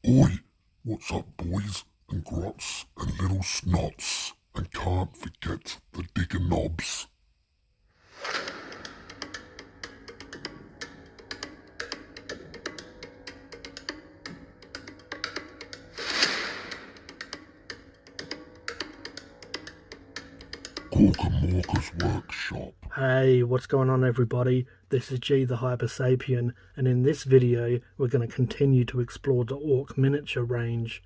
Oi, what's up boys and grots and little snots, and can't forget the digger knobs. Corker Workshop. Hey, what's going on everybody? This is G The Hypersapien, and in this video we're going to continue to explore the Ork Miniature Range.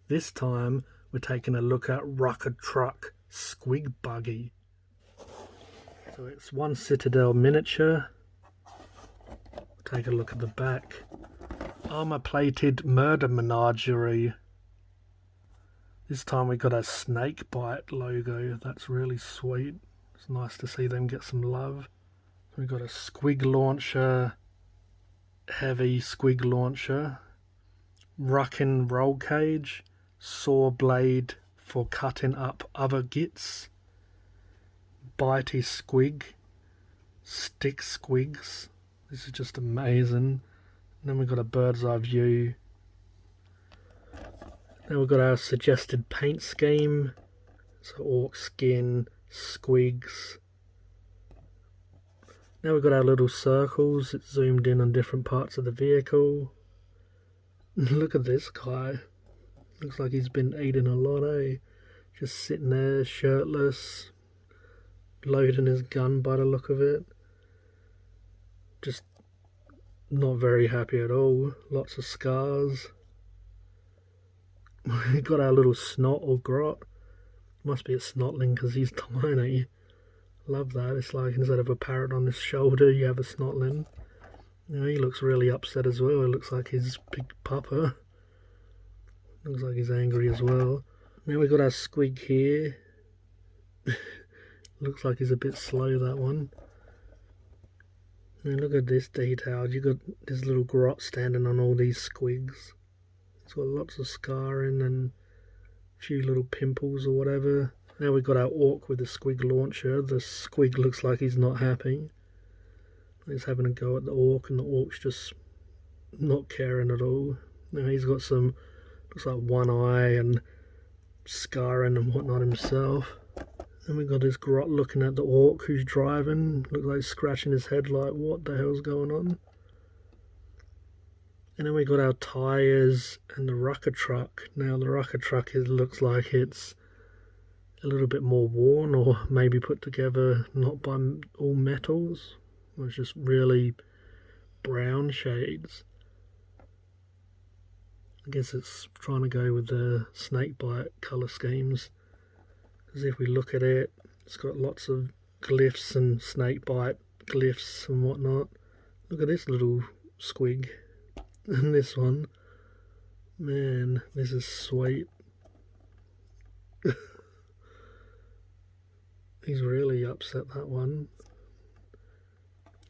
This time we're taking a look at Rukkatrukk Squigbuggy. So it's one Citadel miniature. Take a look at the back. Armor plated murder menagerie. This time we got a snake bite logo. That's really sweet. It's nice to see them get some love. We got a squig launcher, heavy squig launcher, ruckin roll cage, saw blade for cutting up other gits, bitey squig, stick squigs. This is just amazing. And then we got a bird's eye view. Then we've got our suggested paint scheme. So orc skin, squigs. Now we've got our little circles. It's zoomed in on different parts of the vehicle. Look at this guy. Looks like he's been eating a lot, eh? Just sitting there shirtless, loading his gun by the look of it. Just not very happy at all. Lots of scars. We got our little snot or grot. Must be a snotling because he's tiny. Love that. It's like instead of a parrot on his shoulder, you have a snotling. You know, he looks really upset as well. It looks like his big pupper. Looks like he's angry as well. Now we got our squig here. Looks like he's a bit slow, that one. Now look at this detail. You got this little grot standing on all these squigs. It's got lots of scarring and a few little pimples or whatever. Now we've got our orc with the squig launcher. The squig looks like he's not happy. He's having a go at the orc, and the orc's just not caring at all. Now he's got some, looks like one eye and scarring and whatnot himself. Then we've got this grot looking at the orc who's driving. Looks like he's scratching his head like, what the hell's going on? And then we got our tyres and the Rukkatrukk. Now the Rukkatrukk, it looks like it's a little bit more worn, or maybe put together not by all metals. It's just really brown shades. I guess it's trying to go with the snakebite colour schemes. Because if we look at it, it's got lots of glyphs and snakebite glyphs and whatnot. Look at this little squig. And this one, man, this is sweet. He's really upset, that one.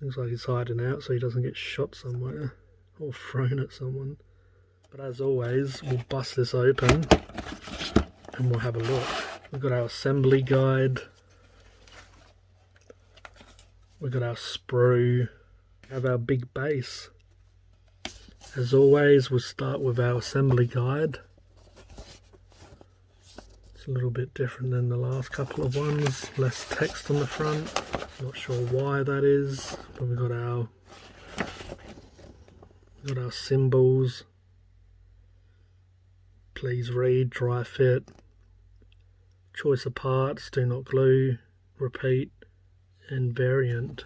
Looks like he's hiding out so he doesn't get shot somewhere or thrown at someone. But as always, we'll bust this open and we'll have a look. We've got our assembly guide. We've got our sprue. We have our big base. As always, we'll start with our assembly guide. It's a little bit different than the last couple of ones. Less text on the front. Not sure why that is, but we've got our symbols. Please read, dry fit. Choice of parts, do not glue, repeat, and variant.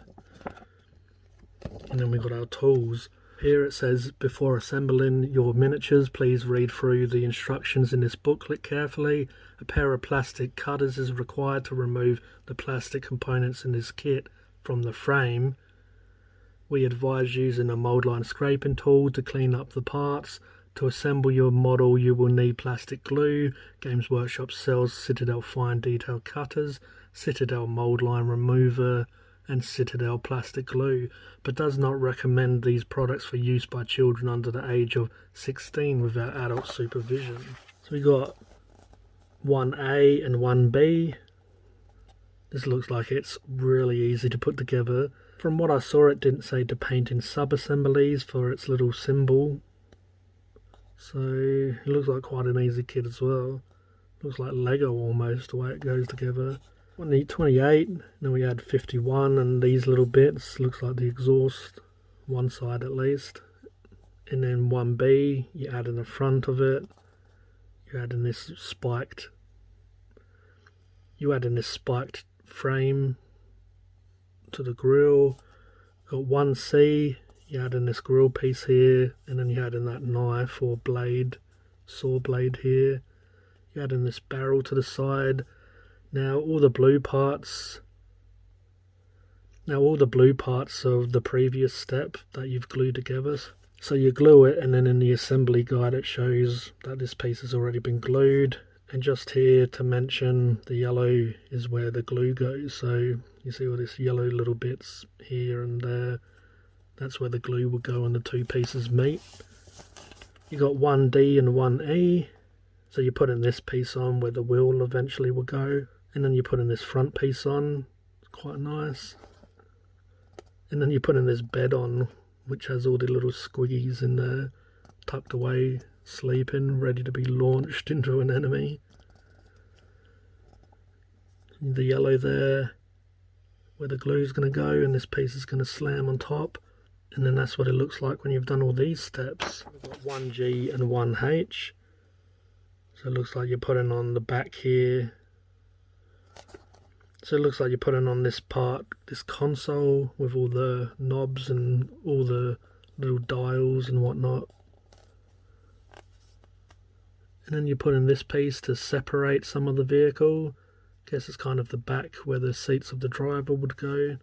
And then we've got our tools. Here it says, before assembling your miniatures, please read through the instructions in this booklet carefully. A pair of plastic cutters is required to remove the plastic components in this kit from the frame. We advise using a mold line scraping tool to clean up the parts. To assemble your model, you will need plastic glue. Games Workshop sells Citadel fine detail cutters, Citadel mold line remover, and Citadel plastic glue, but does not recommend these products for use by children under the age of 16 without adult supervision. So we got 1A and 1B. This looks like it's really easy to put together. From what I saw, it didn't say to paint in sub-assemblies for its little symbol So it looks like quite an easy kit as well. Looks like Lego almost, the way it goes together. 28, then we add 51, and these little bits, looks like the exhaust, one side at least. And then 1B, you add in the front of it. You add in this spiked frame to the grill. Got 1C, you add in this grill piece here, and then you add in that knife or blade, saw blade here. You add in this barrel to the side. Now all the blue parts of the previous step that you've glued together. So you glue it, and then in the assembly guide it shows that this piece has already been glued. And just here to mention, the yellow is where the glue goes. So you see all these yellow little bits here and there. That's where the glue will go and the two pieces meet. You got 1D and 1E. So you put in this piece on where the wheel eventually will go. And then you put in this front piece on. It's quite nice. And then you put in this bed on, which has all the little squiggies in there, tucked away, sleeping, ready to be launched into an enemy. The yellow there, where the glue is going to go, and this piece is going to slam on top. And then that's what it looks like when you've done all these steps. We've got 1G and 1H. So it looks like you're putting on the back here. So it looks like you're putting on this part, this console with all the knobs and all the little dials and whatnot. And then you put in this piece to separate some of the vehicle. Guess it's kind of the back where the seats of the driver would go.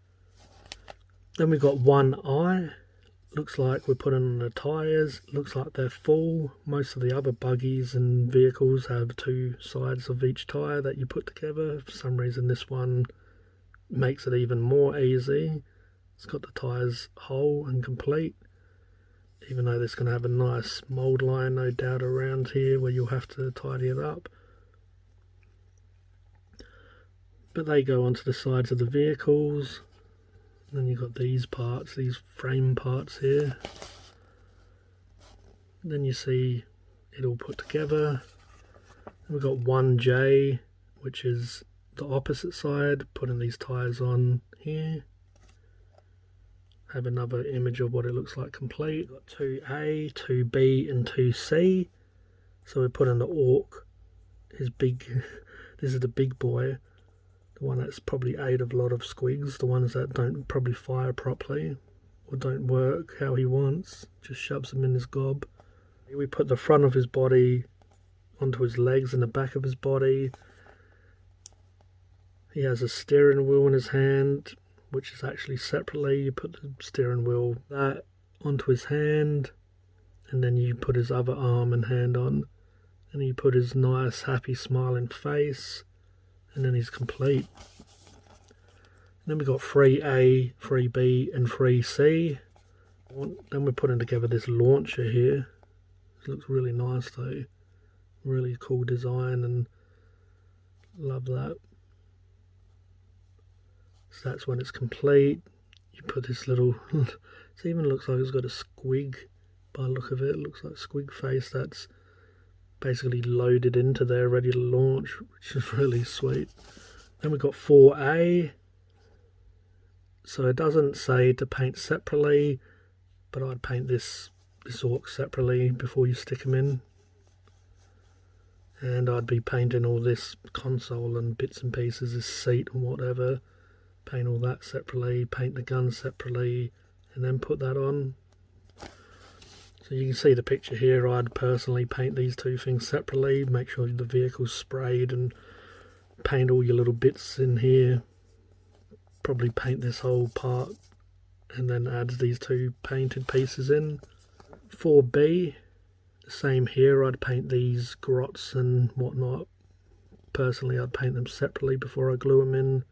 Then we've got 1I. Looks like we're putting on the tyres. Looks like they're full. Most of the other buggies and vehicles have two sides of each tyre that you put together. For some reason this one makes it even more easy. It's got the tyres whole and complete. Even though there's going to have a nice mould line no doubt around here where you'll have to tidy it up. But they go onto the sides of the vehicles. Then you've got these parts, these frame parts here. Then you see it all put together. Then we've got 1J, which is the opposite side, putting these tyres on here. Have another image of what it looks like complete. We've got 2A, 2B and 2C. So we're putting the Ork, his big, this is the big boy. The one that's probably ate a lot of squigs, the ones that don't probably fire properly or don't work how he wants, just shoves them in his gob. We put the front of his body onto his legs and the back of his body. He has a steering wheel in his hand, which is actually separately. You put the steering wheel that onto his hand, and then you put his other arm and hand on, and you put his nice happy smiling face. And then he's complete. And then we've got 3A, 3B and 3C. Then we're putting together this launcher here. It looks really nice though. Really cool design and love that. So that's when it's complete. You put this little, it even looks like it's got a squig by the look of it. It looks like a squig face that's basically loaded into there, ready to launch, which is really sweet. Then we've got 4A. So it doesn't say to paint separately, but I'd paint this Ork separately before you stick them in. And I'd be painting all this console and bits and pieces, this seat and whatever. Paint all that separately, paint the gun separately, and then put that on. So you can see the picture here. I'd personally paint these two things separately, make sure the vehicle's sprayed and paint all your little bits in here. Probably paint this whole part and then add these two painted pieces in. 4B, the same here. I'd paint these grots and whatnot. Personally, I'd paint them separately before I glue them in.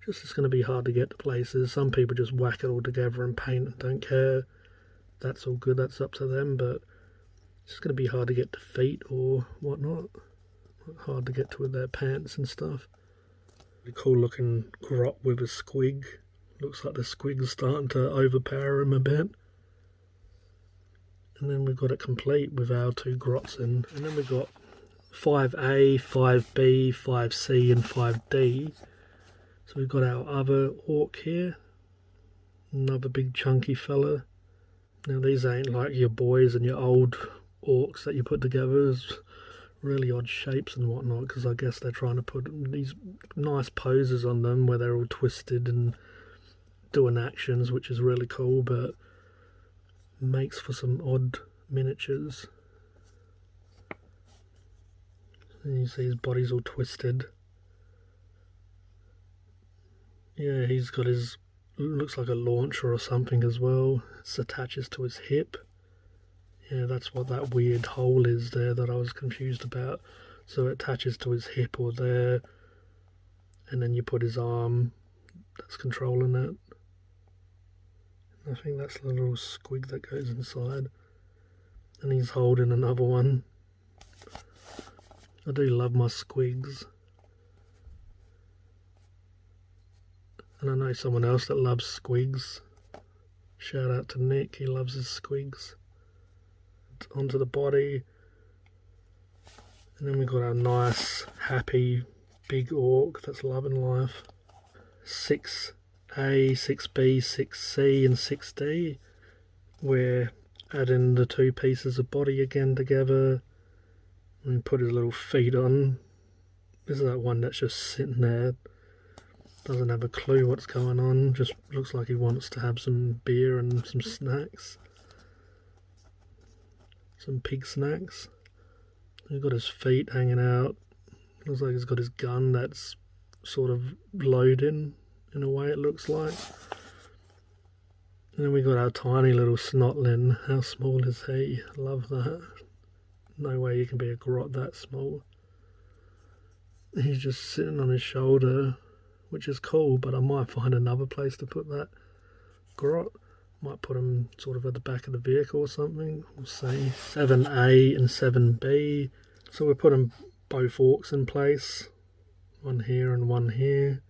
Just it's going to be hard to get to places. Some people just whack it all together and paint and don't care. That's all good, that's up to them, but it's just going to be hard to get to feet or whatnot. Hard to get to with their pants and stuff. Really cool looking grot with a squig. Looks like the squig's starting to overpower him a bit. And then we've got it complete with our 2 grots in. And then we've got 5A, 5B, 5C and 5D. So we've got our other orc here. Another big chunky fella. Now these ain't like your boys and your old orcs that you put together. It's really odd shapes and whatnot, because I guess they're trying to put these nice poses on them where they're all twisted and doing actions, which is really cool, but makes for some odd miniatures. And you see his body's all twisted. Yeah, he's got his, looks like a launcher or something as well. It attaches to his hip. Yeah, that's what that weird hole is there that I was confused about. So it attaches to his hip or there, and then you put his arm that's controlling it. I think that's the little squig that goes inside. And he's holding another one. I do love my squigs. And I know someone else that loves squigs. Shout out to Nick, he loves his squigs. Onto the body. And then we've got our nice, happy, big orc that's loving life. 6A, 6B, 6C and 6D. We're adding the 2 pieces of body again together. And we put his little feet on. This is that one that's just sitting there. Doesn't have a clue what's going on. Just looks like he wants to have some beer and some snacks. Some pig snacks. He's got his feet hanging out. Looks like he's got his gun that's sort of loading, in a way it looks like. And then we got our tiny little snotling. How small is he? Love that. No way you can be a grot that small. He's just sitting on his shoulder, which is cool, but I might find another place to put that grot. Might put him sort of at the back of the vehicle or something. We'll see. 7A and 7B. So we're putting both orcs in place. One here and one here.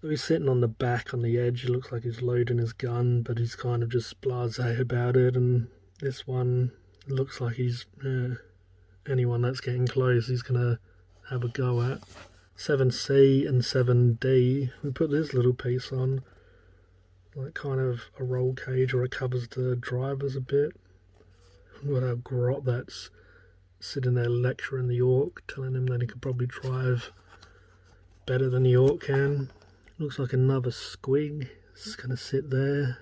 So he's sitting on the back on the edge. It looks like he's loading his gun, but he's kind of just blasé about it. And this one looks like he's anyone that's getting close he's going to have a go at. 7C and 7D. We put this little piece on. Like kind of a roll cage, or it covers the drivers a bit. We've got our grot that's sitting there lecturing the orc, telling him that he could probably drive better than the orc can. Looks like another squig. It's going to sit there.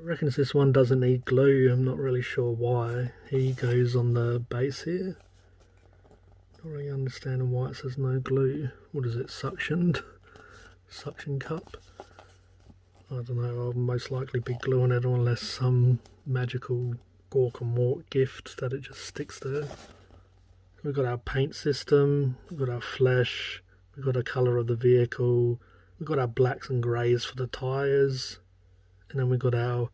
I reckon this one doesn't need glue. I'm not really sure why. He goes on the base here. Not really understanding why it says no glue. What is it, suctioned? Suction cup? I don't know, I'll most likely be gluing it unless some magical Gork and Mork gift that it just sticks there. We've got our paint system, we've got our flesh, we've got a colour of the vehicle, we've got our blacks and greys for the tyres, and then we've got our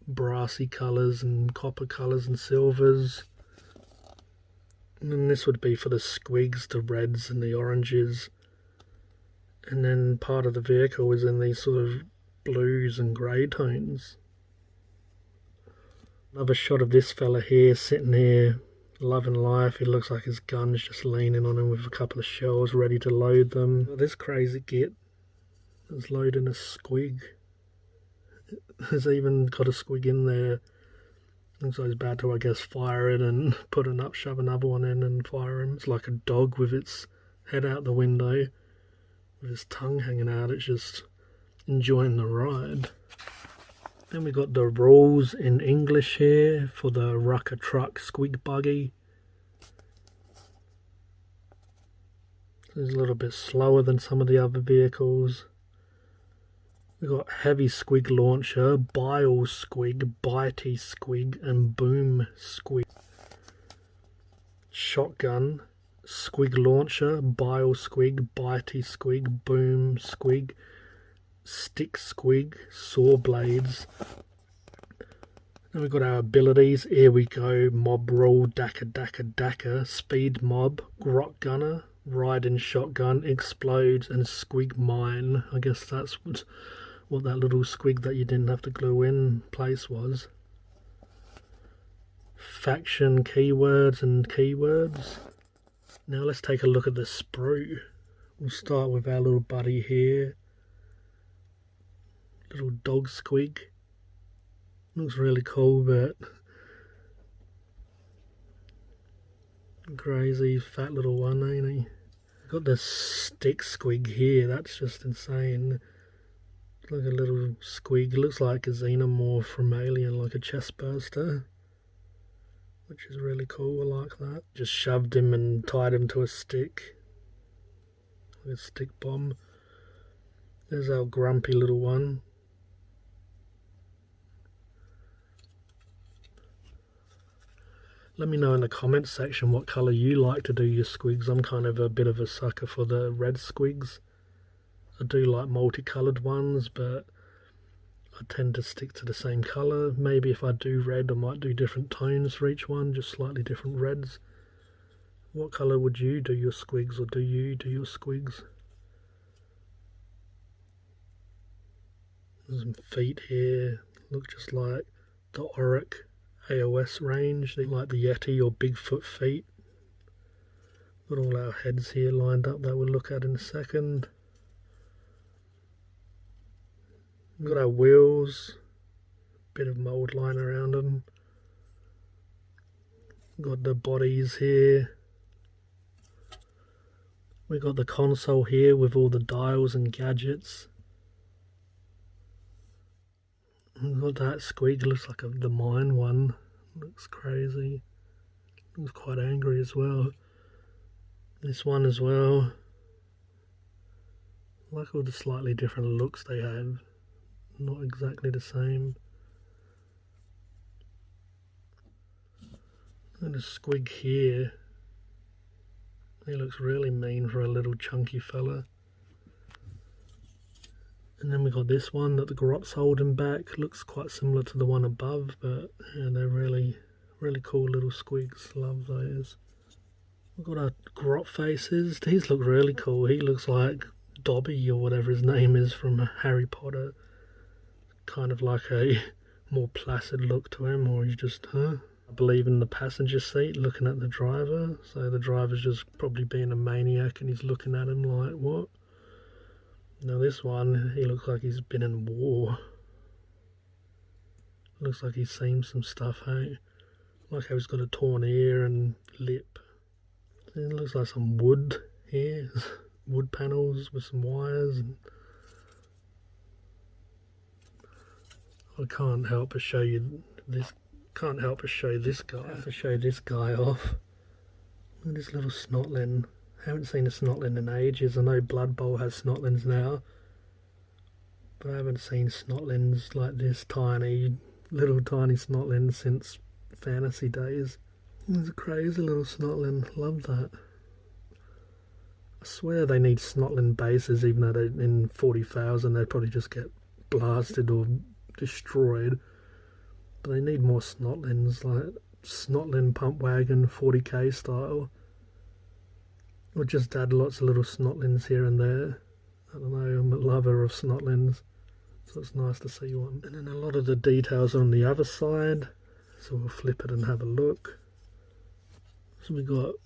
brassy colours and copper colours and silvers. And then this would be for the squigs, the reds and the oranges. And then part of the vehicle is in these sort of blues and grey tones. Another shot of this fella here, sitting here, loving life. He looks like his gun's just leaning on him with a couple of shells ready to load them. This crazy git is loading a squig. Has even got a squig in there. Looks like he's about to, I guess, fire it and shove another one in and fire him. It's like a dog with its head out the window, with his tongue hanging out. It's just enjoying the ride. Then we got the rules in English here for the Rukkatrukk Squigbuggy. So it's a little bit slower than some of the other vehicles. We got heavy squig launcher, bile squig, bitey squig, and boom squig. Shotgun, squig launcher, bile squig, bitey squig, boom squig. Stick squig, saw blades. Then we've got our abilities. Here we go. Mob roll, dakka, speed mob, grot gunner, riding shotgun, explodes, and squig mine. I guess that's what that little squig that you didn't have to glue in place was. faction keywords and keywords. Now let's take a look at the sprue. We'll start with our little buddy here. Little dog squig. Looks really cool, but crazy fat little one, ain't he? Got the stick squig here, that's just insane. It's like a little squig, looks like a xenomorph from Alien, like a chest burster. Which is really cool, I like that. Just shoved him and tied him to a stick. Like a stick bomb. There's our grumpy little one. Let me know in the comments section what colour you like to do your squigs. I'm kind of a bit of a sucker for the red squigs. I do like multicoloured ones, but I tend to stick to the same colour. Maybe if I do red, I might do different tones for each one, just slightly different reds. What colour would you do your squigs, or do you do your squigs? There's some feet here, look just like the Ork AOS range, they like the Yeti or Bigfoot feet. Got all our heads here lined up that we'll look at in a second. Got our wheels, bit of mould line around them. Got the bodies here. We got the console here with all the dials and gadgets. We've got that squig, looks like the mine one. Looks crazy. Looks quite angry as well. This one as well. I like all the slightly different looks they have. Not exactly the same. And a squig here. He looks really mean for a little chunky fella. And then we got this one that the grot's holding back. Looks quite similar to the one above, but yeah, they're really cool little squigs. Love those. We've got our grot faces. These look really cool. He looks like Dobby or whatever his name is from Harry Potter. Kind of like a more placid look to him, or he's just, I believe in the passenger seat looking at the driver. So the driver's just probably being a maniac and he's looking at him like, what? Now this one, he looks like he's been in war. Looks like he's seen some stuff, hey? Like how he's got a torn ear and lip. It looks like some wood here. Wood panels with some wires. And I can't help but show you this. Can't help but show this guy. I have to show this guy off. Look at this little snotling. Haven't seen a snotling in ages. I know Blood Bowl has snotlings now, but I haven't seen snotlings like this tiny, little tiny snotlings since fantasy days. It's a crazy little snotling. Love that. I swear they need snotling bases, even though they're in 40,000 they'd probably just get blasted or destroyed. But they need more snotlings, like snotling pump wagon 40k style. Or just add lots of little snotlings here and there. I don't know, I'm a lover of snotlings, so it's nice to see one. And then a lot of the details are on the other side, so we'll flip it and have a look. So we got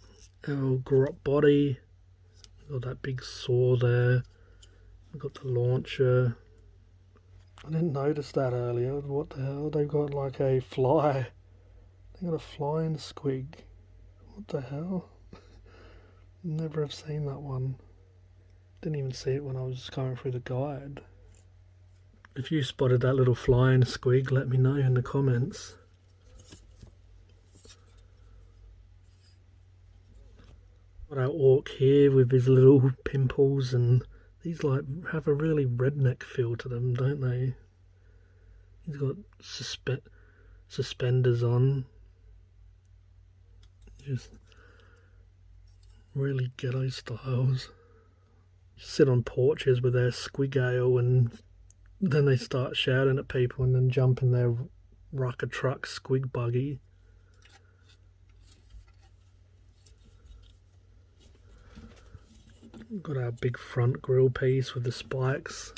our grot body, we got that big saw there, we got the launcher. I didn't notice that earlier. What the hell? They've got like a fly. They got a flying squig. What the hell? Never have seen that one. Didn't even see it when I was going through the guide. If you spotted that little flying squig, let me know in the comments. Got our orc here with his little pimples, and these like have a really redneck feel to them, don't they? He's got suspenders on. Just really ghetto styles. Sit on porches with their squig ale, and then they start shouting at people and then jump in their Rukkatrukk Squigbuggy. Got our big front grill piece with the spikes.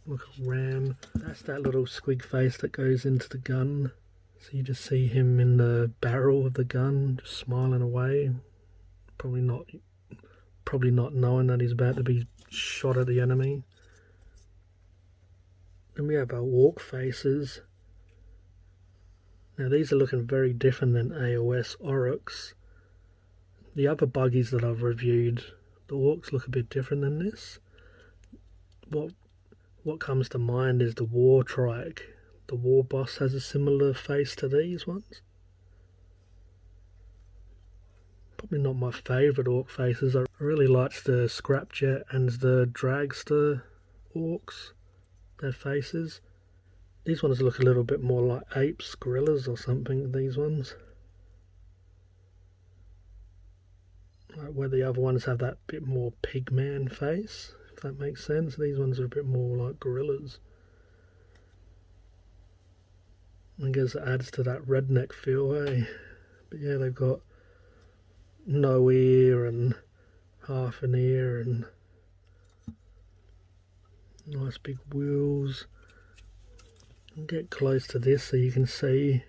Look at ram. That's that little squig face that goes into the gun. So you just see him in the barrel of the gun, just smiling away, probably not knowing that he's about to be shot at the enemy. Then we have our ork faces. Now these are looking very different than AOS Orks. The other buggies that I've reviewed, the orks look a bit different than this. What comes to mind is the war trike. The war boss has a similar face to these ones. Probably not my favourite ork faces. I really liked the scrapjet and the dragster orks, their faces. These ones look a little bit more like apes, gorillas or something, these ones. Like where the other ones have that bit more pigman face, if that makes sense. These ones are a bit more like gorillas. I guess it adds to that redneck feel, eh? But yeah, they've got no ear and half an ear and nice big wheels. I'll get close to this so you can see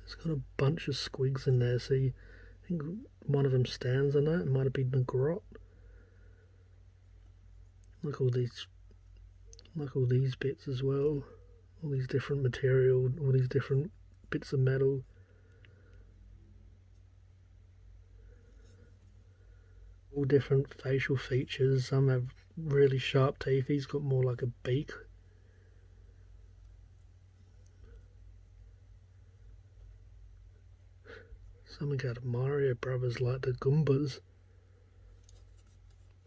it's got a bunch of squigs in there. See, I think one of them stands on that. It might have been the grot. Look all these bits as well. All these different material, all these different bits of metal. All different facial features. Some have really sharp teeth. He's got more like a beak. Something out of Mario Brothers, like the Goombas.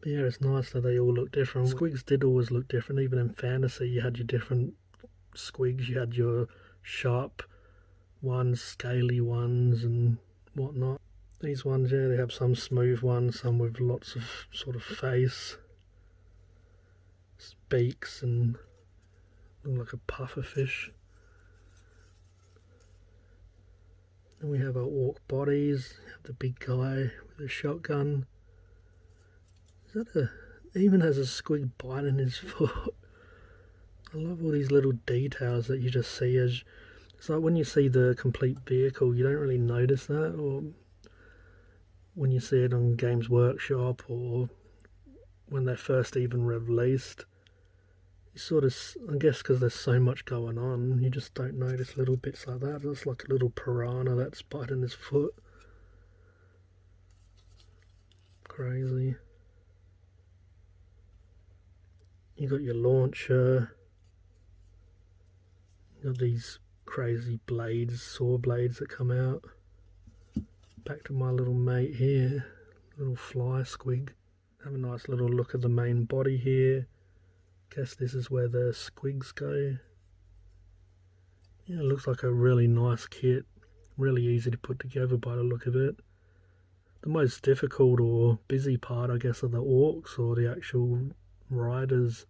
But yeah, it's nice that they all look different. Squigs did always look different. Even in fantasy, you had your different squigs. You had your sharp ones, scaly ones, and whatnot. These ones, yeah, they have some smooth ones, some with lots of sort of face, beaks, and look like a puffer fish. Then we have our ork bodies. We have the big guy with a shotgun. Is that even has a squig bite in his foot. I love all these little details that you just see as... It's like when you see the complete vehicle, you don't really notice that, or when you see it on Games Workshop, or when they're first even released. You sort of, I guess because there's so much going on, you just don't notice little bits like that. It's like a little piranha that's biting his foot. Crazy. You got your launcher. You got these crazy blades, saw blades that come out. Back to my little mate here, little fly squig. Have a nice little look at the main body here. Guess this is where the squigs go. Yeah, it looks like a really nice kit. Really easy to put together by the look of it. The most difficult or busy part, I guess, are the orks, or the actual riders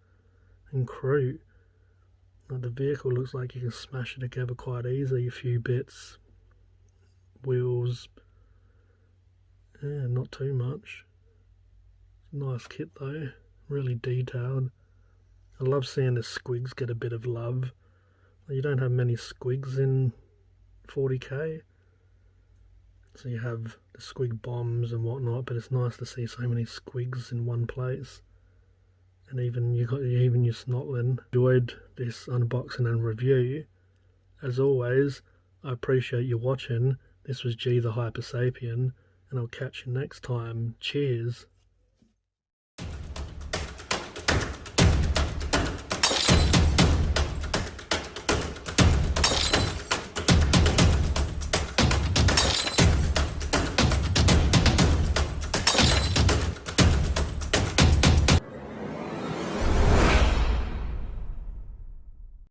and crew. Like the vehicle looks like you can smash it together quite easily. A few bits, wheels. Yeah, not too much. Nice kit though, really detailed. I love seeing the squigs get a bit of love. You don't have many squigs in 40k. So you have the squig bombs and whatnot, but it's nice to see so many squigs in one place. And even your snotling. Enjoyed this unboxing and review. As always, I appreciate you watching. This was G The Hypersapien, and I'll catch you next time. Cheers.